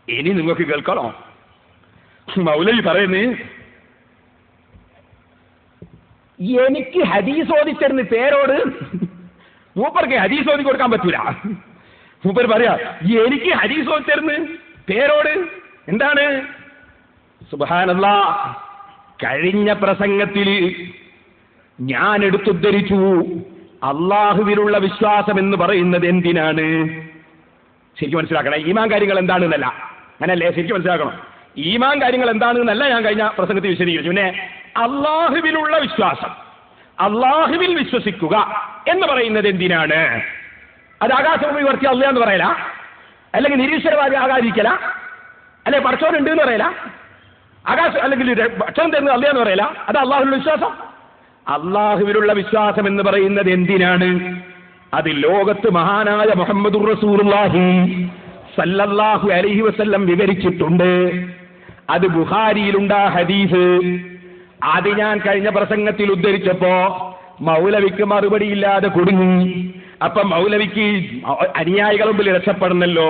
ഇനി നിങ്ങൾക്ക് കേൾക്കണോ? മൗലവി പറയുന്നു, എനിക്ക് ഹദീസ് ഓതിച്ചെന്ന് പേരോട് മൂപ്പർക്ക് ഹദീസ് ഓതി കൊടുക്കാൻ പറ്റൂല. മൂപ്പർ പറയാ, എനിക്ക് ഹദീസ് ഓതിച്ചെന്ന് പേരോട് എന്താണ്? സുബ്ഹാനല്ലാഹ്, കഴിഞ്ഞ പ്രസംഗത്തിൽ ഞാൻ എടുത്തുദ്ധരിച്ചു അള്ളാഹുവിലുള്ള വിശ്വാസം എന്ന് പറയുന്നത് എന്തിനാണ്? ശരിക്കും മനസ്സിലാക്കണം. ഈമാൻ കാര്യങ്ങൾ എന്താണെന്നല്ല, അങ്ങനല്ലേ? ശരിക്കും മനസ്സിലാക്കണം. ഈമാൻ കാര്യങ്ങൾ എന്താണെന്നല്ല ഞാൻ കഴിഞ്ഞ പ്രസംഗത്തിൽ വിശദീകരിച്ചു. പിന്നെ അള്ളാഹുവിലുള്ള വിശ്വാസം, അള്ളാഹുവിൽ വിശ്വസിക്കുക എന്ന് പറയുന്നത് എന്തിനാണ്? അത് ആകാശഭൂമി വർത്തി അല്ല എന്ന് പറയല, അല്ലെങ്കിൽ നിരീശ്വരവാദി ആകാതിരിക്കല, അല്ലെ പടച്ചോനുണ്ട് എന്ന് പറയല, ആകാശം അല്ലെങ്കിൽ ഭക്ഷണം തരുന്നത് അല്ല എന്ന് പറയല, അത് അള്ളാഹുവിലുള്ള വിശ്വാസം. അള്ളാഹുവിലുള്ള വിശ്വാസം എന്ന് പറയുന്നത് എന്തിനാണ്? അത് ലോകത്ത് മഹാനായ മുഹമ്മദുർ റസൂലുള്ളാഹി സല്ലല്ലാഹു അലൈഹി വസല്ലം വിവരിച്ചിട്ടുണ്ട്. അത് ബുഖാരിയിലുണ്ട് ഹദീസ്. അത് ഞാൻ കഴിഞ്ഞ പ്രസംഗത്തിൽ ഉദ്ധരിച്ചപ്പോ മൗലവിക്ക് മറുപടിയില്ലാതെ കുടുങ്ങി. അപ്പൊ മൗലവിക്ക് അനുയായികളുടെ മുമ്പിൽ രക്ഷപ്പെടണല്ലോ.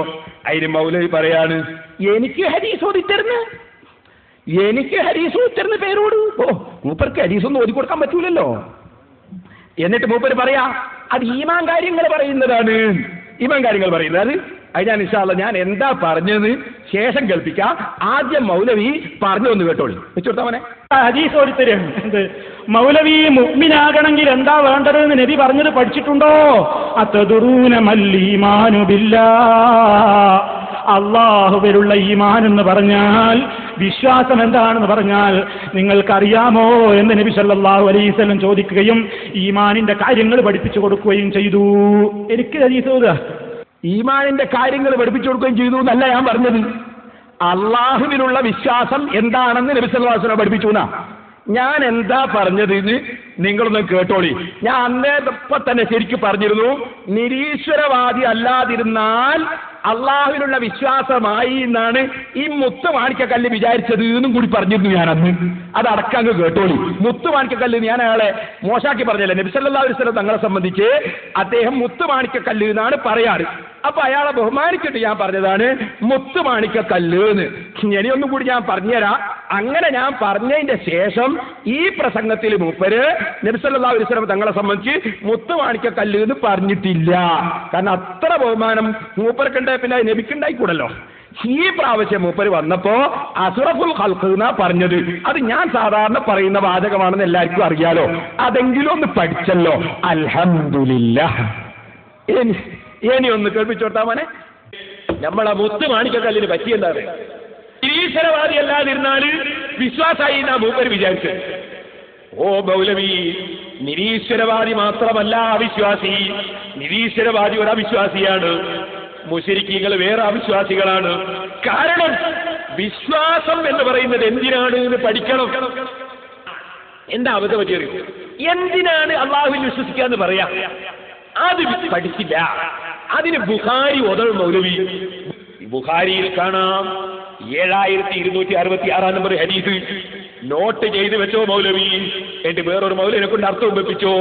അതിന് മൗലവി പറയാണ്, എനിക്ക് ഹദീസ് ഓതിത്തരുന്നു, എനിക്ക് ഹദീസ് ഓതിത്തരുന്ന പേരോട് മൂപ്പർക്ക് ഹദീസ് ഒന്നും ഓതി കൊടുക്കാൻ പറ്റൂലല്ലോ. എന്നിട്ട് മൂപ്പര് പറയാ, അത് ഈമാൻ കാര്യങ്ങൾ പറയുന്നതാണ്, ഈമാൻ കാര്യങ്ങൾ പറയുന്നത്. അത് ഞാൻ ഇൻഷാ അല്ലാഹ് ഞാൻ എന്താ പറഞ്ഞത് ശേഷം കേൾപ്പിക്കാം. ആദ്യം മൗലവി പറഞ്ഞു ഒന്ന് കേട്ടോളി. വെച്ചുകൊടുത്താ മോനെ. ഹദീസ് ഓടിത്തരും. എന്ത് മൗലവി മുഅ്മിനാകണമെങ്കിൽ എന്താ വേണ്ടതെന്ന് നബി പറഞ്ഞത് പഠിച്ചിട്ടുണ്ടോ? അതദറൂന മല്ലീമാനു ബില്ലാഹ്, അള്ളാഹുവിലുള്ള ഈമാൻ എന്ന് പറഞ്ഞാൽ, വിശ്വാസം എന്താണെന്ന് പറഞ്ഞാൽ നിങ്ങൾക്കറിയാമോ എന്ന് നബി സല്ലല്ലാഹു അലൈഹി വസല്ലം ചോദിക്കുകയും ഈമാനിന്റെ കാര്യങ്ങൾ പഠിപ്പിച്ചു കൊടുക്കുകയും ചെയ്തു. എനിക്ക് ഹദീസ് ഓതുക, ഈമാനിന്റെ കാര്യങ്ങൾ പഠിപ്പിച്ചു കൊടുക്കുകയും ചെയ്തു എന്നല്ല ഞാൻ പറഞ്ഞത്. അള്ളാഹുവിനുള്ള വിശ്വാസം എന്താണെന്ന് നബി സല്ലല്ലാഹു അലൈഹി വസല്ലം പഠിപ്പിച്ചു എന്നാ ഞാൻ എന്താ പറഞ്ഞത് എന്ന് നിങ്ങളൊന്ന് കേട്ടോളി. ഞാൻ അന്നേരപ്പം തന്നെ ശരിക്കും പറഞ്ഞിരുന്നു, നിരീശ്വരവാദി അല്ലാതിരുന്നാൽ അള്ളാഹുവിനുള്ള വിശ്വാസമായി എന്നാണ് ഈ മുത്ത് മാണിക്കക്കല്ല് വിചാരിച്ചത് എന്നും കൂടി പറഞ്ഞിരുന്നു ഞാൻ അന്ന്. അത് അടക്കങ്ങ് കേട്ടോളി. മുത്ത് മാണിക്കക്കല്ല് ഞാൻ അയാളെ മോശാക്കി പറഞ്ഞല്ലേ. നബി സല്ലല്ലാഹു അലൈഹി വസല്ലം തങ്ങളെ സംബന്ധിച്ച് അദ്ദേഹം മുത്ത് മാണിക്കക്കല്ല് എന്നാണ് പറയാറ്. അപ്പൊ അയാളെ ബഹുമാനിച്ചിട്ട് ഞാൻ പറഞ്ഞതാണ് മുത്ത് മാണിക്കക്കല്ല് എന്ന്. ഇനിയൊന്നും കൂടി ഞാൻ പറഞ്ഞുതരാം. അങ്ങനെ ഞാൻ പറഞ്ഞതിന്റെ ശേഷം ഈ പ്രസംഗത്തിൽ മൂപ്പര് നബി സല്ലല്ലാഹു അലൈഹി വസല്ലം തങ്ങളെ സംബന്ധിച്ച് മുത്ത് മാണിക്കക്കല്ല് എന്ന് പറഞ്ഞിട്ടില്ല. കാരണം അത്ര ബഹുമാനം മൂപ്പർക്കുണ്ട്, പിന്നെ നബിക്കുണ്ടായിക്കൂടല്ലോ. ഈ പ്രാവശ്യം മൂപ്പര് വന്നപ്പോ അസ്റഫുൽ ഖൽഖ് എന്നാ പറഞ്ഞത്. അത് ഞാൻ സാധാരണ പറയുന്ന വാചകമാണെന്ന് എല്ലാവർക്കും അറിയാലോ. അതെങ്കിലും ഒന്ന് പഠിച്ചല്ലോ. അൽഹംദുലില്ലാഹ്. ഇനി ഒന്ന് കേൾപ്പിച്ചോട്ടാ മോനെ. നമ്മളെ മുത്ത് മാണിക്കക്കല്ലിന് പറ്റിയെന്താണ്? നിരീശ്വരവാദി അല്ലാതിരുന്നാല് വിശ്വാസായി എന്നാ മൂപ്പര് വിചാരിച്ചത്. ഓ മൗലവി, നിരീശ്വരവാദി മാത്രമല്ല അവിശ്വാസി. നിരീശ്വരവാദി ഒരു അവിശ്വാസിയാണ്, മുശ്രിക്കീങ്ങൾ വേറെ അവിശ്വാസികളാണ്. കാരണം വിശ്വാസം എന്ന് പറയുന്നത് എന്തിനാണ് എന്ന് പഠിക്കണം. എന്താ അബദ്ധം പറ്റിയത്? എന്തിനാണ് അള്ളാഹുവിൽ വിശ്വസിക്കുക എന്ന് പറയാ, അത് പഠിച്ചില്ല. അതിന് ബുഖാരി ഓതൽ മൗലവി. ബുഖാരിയിൽ കാണാം 7266 നമ്പർ ഹദീസ്. നോട്ട് ചെയ്ത് വെച്ചോ മൗലവി. എന്നിട്ട് വേറൊരു മൗലവിനെ കൊണ്ട് അർത്ഥം വെപ്പിച്ചോ.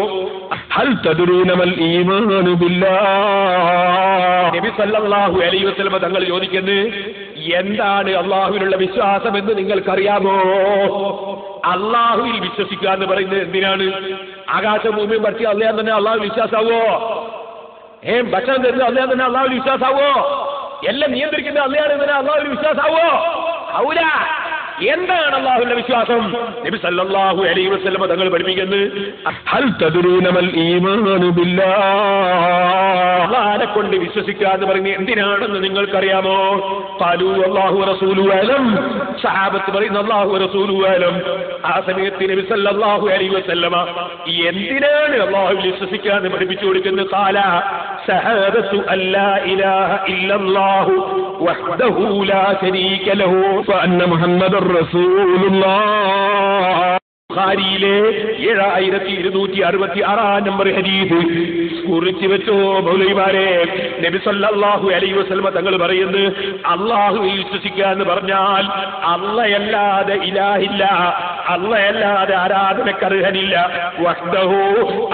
ഹൽ തദ്റൂന മൽ ഈമാനു ബില്ലാഹ്. നബി സല്ലല്ലാഹു അലൈഹി വസല്ലം തങ്ങൾ ചോദിക്കുന്നു, എന്താണ് അള്ളാഹുവിലുള്ള വിശ്വാസം എന്ന് നിങ്ങൾക്കറിയാമോ? അള്ളാഹുവിൽ വിശ്വസിക്കുക എന്ന് പറയുന്നത് എന്തിനാണ്? ആകാശം ഭൂമിയും പഠിച്ച അല്ലാതെ തന്നെ അള്ളാഹു വിശ്വാസാവോ? ഭക്ഷണം തരുന്നത് അല്ലാതെ തന്നെ അള്ളാഹുവിൽ വിശ്വാസാവോ? എല്ലാം നിയന്ത്രിക്കുന്നത് അല്ലയാണ് തന്നെ അള്ളാഹുവിൽ വിശ്വാസാവോ? ഔല. എന്താണ് അള്ളാഹുവിന്റെ വിശ്വാസം? നബി സല്ലല്ലാഹു അലൈഹി വസല്ലം തങ്ങൾ പഠിപ്പിക്കുന്നത്, ഹൽ തദ്റൂന മൽ ഈമാനു ബില്ലാഹ്. അല്ലാഹുവിനെ കൊണ്ട് വിശ്വസിക്കുക എന്ന് പറയുന്നത് എന്തിനാണെന്ന് നിങ്ങൾക്കറിയാമോ? ഖാലൂ അല്ലാഹു വറസൂലുഹു അലം. സഹാബത്ത് പറയുന്നു അല്ലാഹു വറസൂലുഹു അലം. ആ സമയത്ത് നബി സല്ലല്ലാഹു അലൈഹി വസല്ലം എന്തിനാണ് അല്ലാഹുവിൽ വിശ്വസിക്കുക എന്ന് പഠിപ്പിച്ചു കൊടുക്കുന്നത്? ഖാല ശഹാദത്തു അല്ലാ ഇലാഹ ഇല്ലല്ലാഹു വഹ്ദഹു ലാ ശരീക ലഹു വഅന്ന മുഹമ്മദർ റസൂലുള്ളാഹ്. ബുഖാരിയിലെ 7266 നമ്പർ ഹദീസ് കുറിച്ച് വെച്ചോ മൗലവിമാരെ. നബി സല്ലല്ലാഹു അലൈഹി വസല്ലം തങ്ങൾ പറയുന്നു, അല്ലാഹുവിൽ വിശ്വസിക്കുക എന്ന് പറഞ്ഞാൽ അല്ലാഹയല്ലാതെ ഇലാഹില്ല, അല്ലാഹയല്ലാതെ ആരാധനക്ക് അർഹനില്ല. വഹ്ദഹു,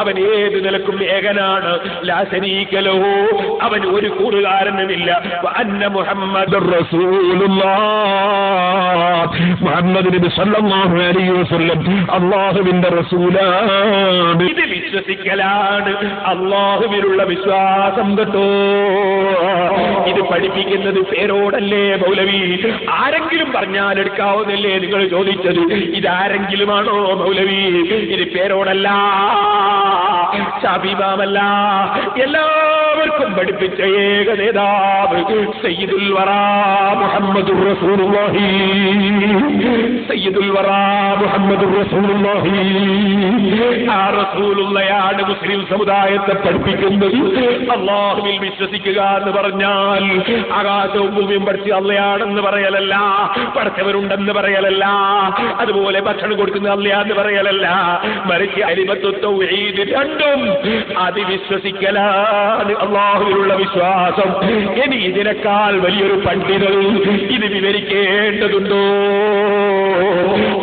അവൻ ഏത് നിലക്കും ഏകനാണ്. ലാ ശരീക ലഹു, അവൻ ഒരു കൂറുകാരനുമില്ല. വഅന്ന മുഹമ്മദുർ റസൂലുള്ളാഹ്, മുഹമ്മദ് നബി സല്ലല്ലാഹു അലൈഹി വസല്ലം അല്ലാഹുവിന്റെ റസൂലാണ്. ഇത് വിശ്വസിക്കലാണ് അല്ലാഹുവിലുള്ള വിശ്വാസം കേട്ടോ. ഇത് പഠിപ്പിക്കുന്നത് പേരോടല്ലേ മൗലവി? ആരെങ്കിലും പറഞ്ഞാൽ എടുക്കാവുന്നല്ലേ നിങ്ങൾ ചോദിച്ചത്? ഇതാരെങ്കിലുമാണോ മൗലവി? ഇത് പേരോടല്ല, ശാബിമാമല്ല, എല്ലാവർക്കും പഠിപ്പിച്ച ഏക നേതാവ് സയ്യിദുൽ വറാ മുഹമ്മദുർ റസൂലുള്ളാഹി, സയ്യിദുൽ വറാ മുഹമ്മദുർ റസൂലുള്ളാഹി. ആ റസൂലുള്ളയാണ് മുസ്ലിം സമുദായത്തെ പഠിപ്പിക്കുന്നത്. അല്ലാഹുവിൽ വിശ്വസിക്കുക എന്ന് പറഞ്ഞാൽ ആകാശവും ഭൂമിയും പഠിച്ച് അള്ളയാണെന്ന് പറയലല്ല, പഠിച്ചവരുണ്ടെന്ന് പറയലല്ല, അതുപോലെ ഭക്ഷണം കൊടുക്കുന്ന അള്ളയാന്ന് പറയലല്ല, മറിച്ച് അലിമത്തു തൗഹീദ് രണ്ടും അത് വിശ്വസിക്കലാണ് അല്ലാഹുവിലുള്ള വിശ്വാസം. ഇനി ഇതിനേക്കാൾ വലിയൊരു പണ്ഡിതൻ ഇത് വിവരിക്കേണ്ടതുണ്ടോ?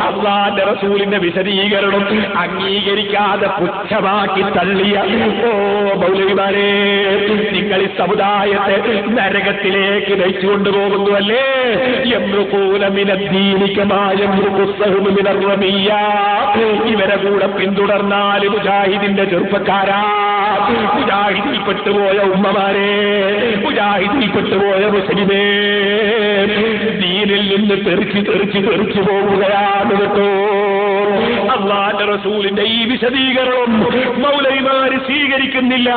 അല്ലാഹുവിന്റെ റസൂലിന്റെ വിശദീകരണം അംഗീകരിക്കാതെ പുച്ഛമാക്കി തള്ളിയ ഓ മൗലവിമാരെ, നിങ്ങൾ ഈ സമുദായത്തെ നരകത്തിലേക്ക് നയിച്ചുകൊണ്ടു പോകുന്നുവല്ലേ? ഇവരെ കൂടെ പിന്തുടർന്നാൽ മുജാഹിദിന്റെ ചെറുപ്പക്കാരാ, മുജാഹിദിൽ പെട്ടുപോയ ഉമ്മമാരെ, മുജാഹിദിൽ പെട്ടുപോയ മുസ്ലിമേ, ദീനിൽ നിന്ന് തെറിച്ചു പോവുകയാണ് കേട്ടോ. അല്ലാഹുവിന്റെ റസൂലിന്റെ ഈ വിശദീകരണം മൗലവിമാര് സ്വീകരിക്കുന്നില്ല.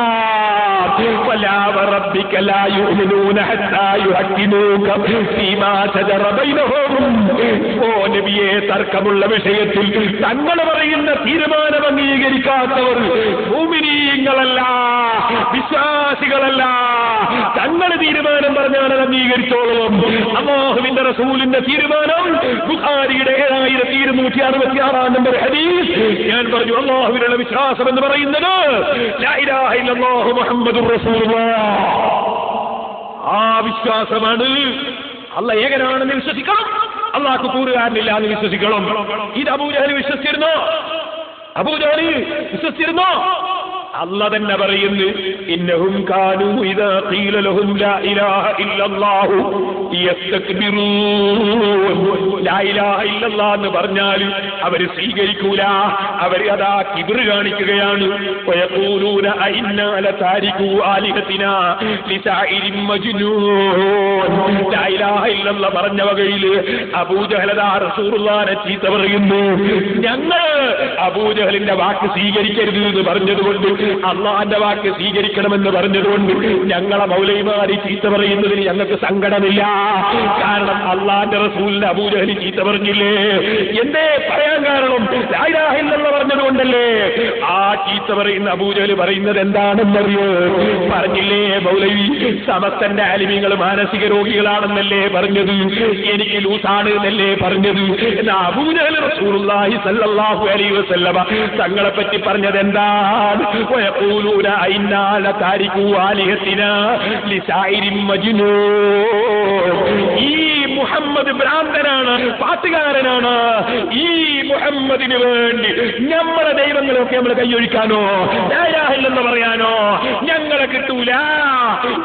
വലാ വറബ്ബിക ലാ യുഅ്മിനൂന ഹത്താ യുഹക്കിമൂക ഫീമാ ശജറ ബൈനഹും. ഓ നബിയെ, തർക്കമുള്ള വിഷയത്തിൽ തങ്ങൾ പറയുന്ന തീരുമാനം അംഗീകരിക്കാത്തവർ മുഅ്മിനീങ്ങളല്ല, വിശ്വാസികളല്ല. തങ്ങൾ തീരുമാനം പറഞ്ഞാൽ അംഗീകരിച്ചോളും. അല്ലാഹുവിന്റെ റസൂലിന്റെ തീരുമാനം ബുഖാരിയുടെ 7266 നമ്പർ ഹദീസ്. ഞാൻ പറഞ്ഞു, അല്ലാഹുവിനുള്ള വിശ്വാസം എന്ന് പറയുന്നത് ലാ ഇലാഹ ഇല്ലല്ലാഹു മുഹമ്മദുർ റസൂലുള്ളാഹ്. ആ വിശ്വാസമാണ്. അല്ലാഹ് ഏകനാണെന്ന് വിശ്വസിക്കണം, അല്ലാഹു കൂറുകാരനില്ല എന്ന് വിശ്വസിക്കണം. ഇത് അബൂജഹൽ വിശ്വസിച്ചിരുന്നോ? അബൂജഹൽ വിശ്വസിച്ചിരുന്നോ? അല്ലാഹ് തന്നെ പറയുന്നു, ഇന്നഹും കാനൂ ഇദാ ഖീല ലഹും ലാ ഇലാഹ ഇല്ലല്ലാഹു യസ്തക്ബിറൂൻ. ലാ ഇലാഹ ഇല്ലല്ലാഹ് എന്ന് പറഞ്ഞാൽ അവർ സ്വീകരിക്കൂല, അവർ അതാ കിബ്ർ കാണിക്കുകയാണ്. വയഖൂലൂന അഇന്നാ ലതാരികൂ ആലിഹതിനാ ലിശാഇരിൻ മജ്നൂൻ. ലാ ഇലാഹ ഇല്ലല്ലാഹ് പറഞ്ഞ വകയിൽ അബൂജഹൽ റസൂലുള്ളാഹിനെ ചീത്ത പറയുന്നു. ഞങ്ങൾ അബൂജഹലിന്റെ വാക്ക് സ്വീകരിക്കരുത് എന്ന് പറഞ്ഞതുകൊണ്ട്, അള്ളാന്റെ വാക്ക് സ്വീകരിക്കണമെന്ന് പറഞ്ഞതുകൊണ്ട് ഞങ്ങളെ മൗലവിമാരി ചീത്ത പറയുന്നതിന് ഞങ്ങൾക്ക് സങ്കടമില്ല. കാരണം അള്ളാന്റെ റസൂലിന്റെ അബൂജഹലി ചീത്ത പറഞ്ഞില്ലേ? എന്തേ പറയാൻ കാരണം? ലാ ഇലാഹ ഇല്ലല്ലാഹ് പറഞ്ഞതുകൊണ്ടല്ലേ. ആ ചീത്ത പറയുന്ന അബൂജഹൽ പറയുന്നത് എന്താണെന്നറിയോ? പറഞ്ഞില്ലേ മൗലവി, സമസ്തന്റെ ആലിമീങ്ങൾ മാനസിക രോഗികളാണെന്നല്ലേ പറഞ്ഞത്, എനിക്ക് ലൂസാണ് എന്നല്ലേ പറഞ്ഞത്. എന്നാ അബൂജഹൽ റസൂലുള്ളാഹി സ്വല്ലല്ലാഹു അലൈഹി വസല്ലമ തങ്ങളെ പറ്റി പറഞ്ഞത് എന്താണ്? ويقولون أئنا لتاركو آلهتنا لشاعر مجنون. ഈ മുഹമ്മദ് ഭ്രാന്തനാണ്, പാട്ടുകാരനാണ്. ഈ മുഹമ്മദിന് വേണ്ടി നമ്മളെ ദൈവങ്ങളൊക്കെ നമ്മൾ കൈയൊഴിക്കാനോ ലാ ഇലാഹ ഇല്ലല്ലാഹ് പറയാനോ ഞങ്ങളെ കിട്ടൂല.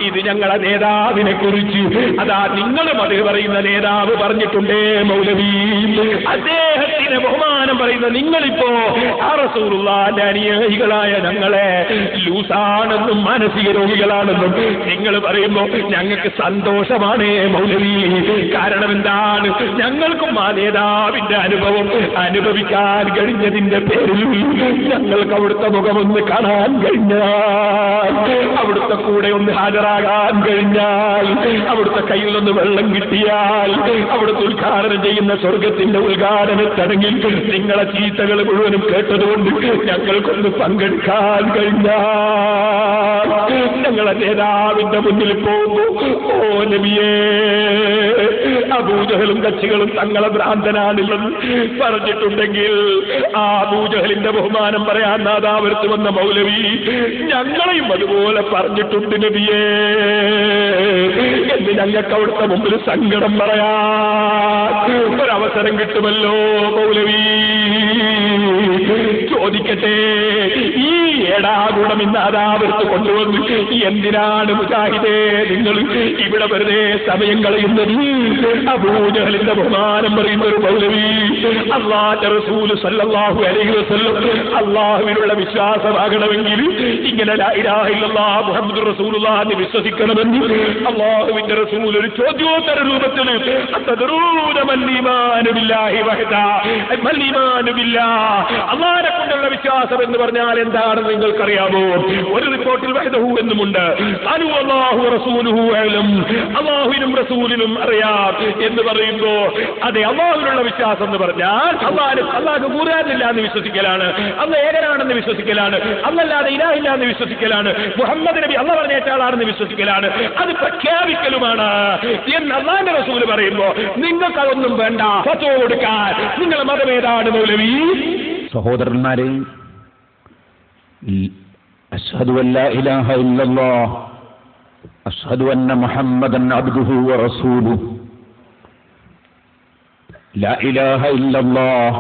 ഇത് ഞങ്ങളെ നേതാവിനെ കുറിച്ച് അതാ നിങ്ങളും അത് പറയുന്ന നേതാവ് പറഞ്ഞിട്ടുണ്ടേ മൗലവി. അദ്ദേഹത്തിന് ബഹുമാനം പറയുന്ന നിങ്ങളിപ്പോ ആ റസൂലുള്ളാഹിന്റെ അനുയായികളായ ഞങ്ങളെ ലൂസാണെന്നും മാനസിക രോഗികളാണെന്നും നിങ്ങൾ പറയുമ്പോ ഞങ്ങൾക്ക് സന്തോഷമാണ് മൗലവി. കാരണം എന്താണ്? ഞങ്ങൾക്കും ആ നേതാവിന്റെ അനുഭവം അനുഭവിക്കാൻ കഴിഞ്ഞതിന്റെ പേരിൽ ഞങ്ങൾക്ക് അവിടുത്തെ മുഖമൊന്ന് കാണാൻ കഴിഞ്ഞാൽ, അവിടുത്തെ കൂടെ ഒന്ന് ഹാജരാകാൻ കഴിഞ്ഞാൽ, അവിടുത്തെ കയ്യിൽ നിന്ന് വെള്ളം കിട്ടിയാൽ, അവിടുത്തെ ഉദ്ഘാടനം ചെയ്യുന്ന സ്വർഗത്തിന്റെ ഉദ്ഘാടന ചടങ്ങിൽ നിങ്ങളെ ചീത്തകൾ മുഴുവനും കേട്ടതുകൊണ്ട് ഞങ്ങൾക്കൊന്ന് പങ്കെടുക്കാൻ കഴിഞ്ഞാൽ, ഞങ്ങളെ നേതാവിന്റെ മുന്നിൽ പോകുമ്പോ ഓ നബിയേ അബൂജഹലും കക്ഷികളും തങ്ങളെ ഭ്രാന്തനാണെന്ന് പറഞ്ഞിട്ടുണ്ടെങ്കിൽ ആ അബൂജഹലിന്റെ ബഹുമാനം പറയാൻ നാദാപുരത്ത് വന്ന മൗലവി ഞങ്ങളെയും അതുപോലെ പറഞ്ഞിട്ടുണ്ട് നബിയേ എന്ന് ഞങ്ങൾക്ക് അവിടുത്തെ മുമ്പിൽ സങ്കടം പറയാൻ ഒരവസരം കിട്ടുമല്ലോ മൗലവി. ചോദിക്കട്ടെ, ഈ ഏടാകുളം ഇന്ന് നാദാപുരത്ത് കൊണ്ടുവന്ന് എന്തിനാണ് മുജാഹിദേ നിങ്ങൾ ഇവിടെ വെറുതെ സമയം കളയുന്നത്? അബൂജഹലിന്റെ ബഹുമാനം പറയുന്ന ഒരു മൗലവി അല്ലാഹുവിന്റെ റസൂൽ സല്ലല്ലാഹു അലൈഹി വസല്ലം അല്ലാഹുവിനുള്ള വിശ്വാസമാകണമെങ്കിൽ ഇങ്ങനെ ലാ ഇലാഹ ഇല്ലല്ലാഹ് മുഹമ്മദുർ റസൂലുള്ളാഹി എന്ന് വിശ്വസിക്കണമെന്ന് അല്ലാഹുവിന്റെ റസൂൽ ഒരു ചോദ്യോത്തര രൂപത്തിൽ അത്തദറൂന മൽ ഈമാനു ബില്ലാഹി വഹദാ മൽ ഈമാനു ബില്ലാഹ് അല്ലാഹുവിനെ കൊണ്ടുള്ള വിശ്വാസം എന്ന് പറഞ്ഞാൽ എന്താണെന്ന് നിങ്ങൾക്കറിയാമോ? ഒരു റിപ്പോർട്ടിൽ വഹദഹു എന്നുമുണ്ട്. അനു അല്ലാഹു റസൂലുഹു അലം, അല്ലാഹുവിനും റസൂലിനും അറിയാം എന്ന് പറയുമ്പോ അതെ, അല്ലാഹുവിനുള്ള വിശ്വാസം എന്ന് പറഞ്ഞാൽ അല്ലാഹു കൂറാനില്ല എന്ന് വിശ്വസിക്കലാണ്, അല്ലാഹു ഏകനാണെന്ന് വിശ്വസിക്കലാണ്, അല്ലാതെ ഇലാഹില്ല എന്ന് വിശ്വസിക്കലാണ്, മുഹമ്മദ് നബി അല്ലാഹു പറഞ്ഞേറ്റ ആളാണെന്ന് വിശ്വസിക്കലാണ്, അത് പ്രഖ്യാപിക്കലുമാണ് എന്ന് അല്ലാഹുവിന്റെ റസൂൽ പറയുമ്പോ നിങ്ങൾക്ക് അതൊന്നും വേണ്ട, ഫത്വ കൊടുക്കാൻ നിങ്ങളുടെ മതം ഏതാണ് മൗലവി? സഹോദരന്മാരെ, അശ്ഹദു അല്ലാ ഇലാഹ ഇല്ലല്ലാഹ് അശ്ഹദു അന്ന മുഹമ്മദൻ അബ്ദുഹു വറസൂലുഹു ലാ ഇലാഹ ഇല്ലല്ലാഹ്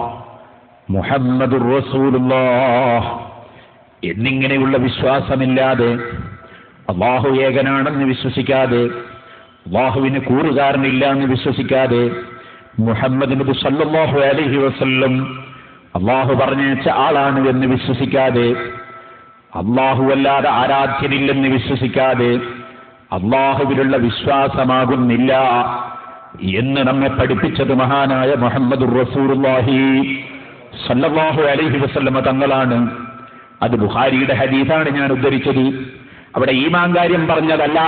മുഹമ്മദുർ റസൂലുള്ളാഹ് എന്നിങ്ങനെയുള്ള വിശ്വാസമില്ലാതെ, അല്ലാഹു ഏകനാണെന്ന് വിശ്വസിക്കാതെ, അല്ലാഹുവിന് കൂറുകാരനില്ല എന്ന് വിശ്വസിക്കാതെ, മുഹമ്മദ് നബി സല്ലല്ലാഹു അലൈഹി വസല്ലം അല്ലാഹു പറഞ്ഞേച്ച ആളാണ് എന്ന് വിശ്വസിക്കാതെ, അല്ലാഹുവല്ലാതെ ആരാധ്യനില്ലെന്ന് വിശ്വസിക്കാതെ, അല്ലാഹുവിലുള്ള വിശ്വാസമാകുന്നില്ല എന്ന് നമ്മെ പഠിപ്പിച്ചത് മഹാനായ മുഹമ്മദുർ റസൂലുള്ളാഹി സല്ലല്ലാഹു അലൈഹി വസല്ലം തങ്ങളാണ്. അത് ബുഖാരിയുടെ ഹദീസാണ് ഞാൻ ഉദ്ധരിച്ചത്. അവിടെ ഈമാൻ കാര്യം പറഞ്ഞതല്ല.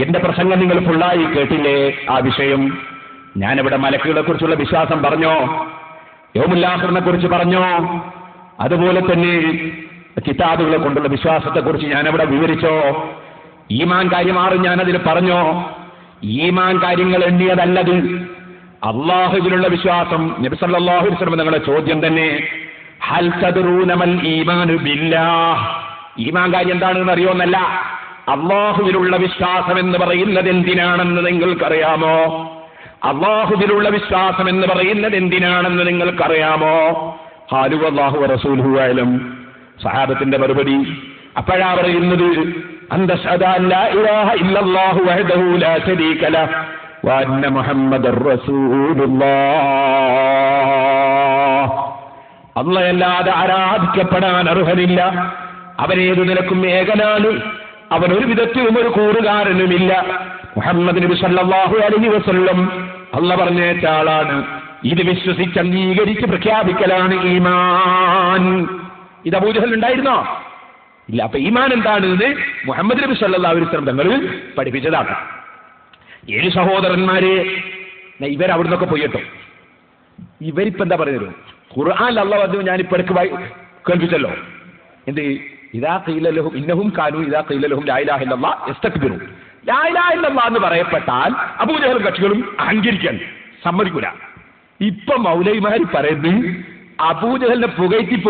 എന്റെ പ്രസംഗം നിങ്ങൾ ഫുള്ളായി കേട്ടില്ലേ? ആ വിഷയം ഞാനിവിടെ മലക്കുകളെ കുറിച്ചുള്ള വിശ്വാസം പറഞ്ഞോ, യൗമുൽ ആഖിറിനെ കുറിച്ച് പറഞ്ഞോ, അതുപോലെ തന്നെ കിതാബുകളെ കൊണ്ടുള്ള വിശ്വാസത്തെക്കുറിച്ച് ഞാനവിടെ വിവരിച്ചോ? ഈമാൻ കാര്യമാറും ഞാനതിൽ പറഞ്ഞോ? ഈമാൻ കാര്യങ്ങൾ എണ്ണിയതല്ലത്, അല്ലാഹുവിലുള്ള വിശ്വാസം. നബി സല്ലല്ലാഹു അലൈഹി വസല്ലം നിങ്ങളുടെ ചോദ്യം തന്നെ ഹൽ തദ്റൂന മൽ ഈമാനു ബില്ലാഹ്, ഈമാൻ കാര്യം എന്താണെന്ന് അറിയോന്നല്ല, അല്ലാഹുവിലുള്ള വിശ്വാസം എന്ന് പറയുന്നത് എന്തിനാണെന്ന് നിങ്ങൾക്കറിയാമോ? അല്ലാഹുവിലുള്ള വിശ്വാസം എന്ന് പറയുന്നത് എന്തിനാണെന്ന് നിങ്ങൾക്കറിയാമോ? ഖാലു അല്ലാഹു വറസൂലുഹു അഅലം. സഹാബത്തിന്റെ മറുപടി അപ്പോഴാ പറയുന്നത് അൻ തശ്ഹദ അല്ലാ ഇലാഹ ഇല്ലല്ലാഹു വഹ്ദഹു ലാ ശരീക ലഹു വഅന്ന മുഹമ്മദർ റസൂലുള്ളാഹ്. അല്ലാഹുവല്ലാതെ ആരാധിക്കപ്പെടാൻ അർഹനില്ല, അവനേതു നിലക്കും ഏകനാണ്, അവൻ ഒരു വിധത്തിലും ഒരു കൂറുകാരനുമില്ല. മുഹമ്മദ് നബി സല്ലല്ലാഹു അലൈഹി വസല്ലം അല്ലാഹു പറഞ്ഞേറ്റ ആളാണ്. ഇത് വിശ്വസിച്ച് അംഗീകരിച്ച് പ്രഖ്യാപിക്കലാണ് ഈമാൻ. ഇത് അബൂജഹൽ ഉണ്ടായിരുന്നോ? ഇല്ല. അപ്പൊ ഈമാൻ എന്താണെന്ന് മുഹമ്മദ് നബി സല്ലല്ലാഹു അലൈഹി വസല്ലം തങ്ങൾ പഠിപ്പിച്ചതാണ്. ഏഴ് സഹോദരന്മാരെ ഇവരവിടുന്നൊക്കെ പോയിട്ടോ. ഇവരിപ്പോ എന്താ പറയുന്നത്? ഖുർആൻ അല്ലാഹു പറഞ്ഞു, ഞാനിപ്പോ ഇടയ്ക്ക് കേൾപ്പിച്ചല്ലോ, എന്ത് ഇദാ ഖീല ലഹും ഇന്നഹും കാനൂ ഇദാ ഖീല ലഹും ലാ ഇലാഹ ഇല്ലല്ലാഹ് യസ്തക്ബിറൂൻ. ലാ ഇലാഹ ഇല്ലല്ലാഹ് എന്ന് പറയപ്പെട്ടാൽ അബൂജഹലും കക്ഷികളും അഹങ്കരിക്കാൻ സമ്മതിക്കൂല. ഇപ്പൊ മൗലവിമാര് പറയുന്നത് അബൂജഹലിനെ പുകഴ്ത്തി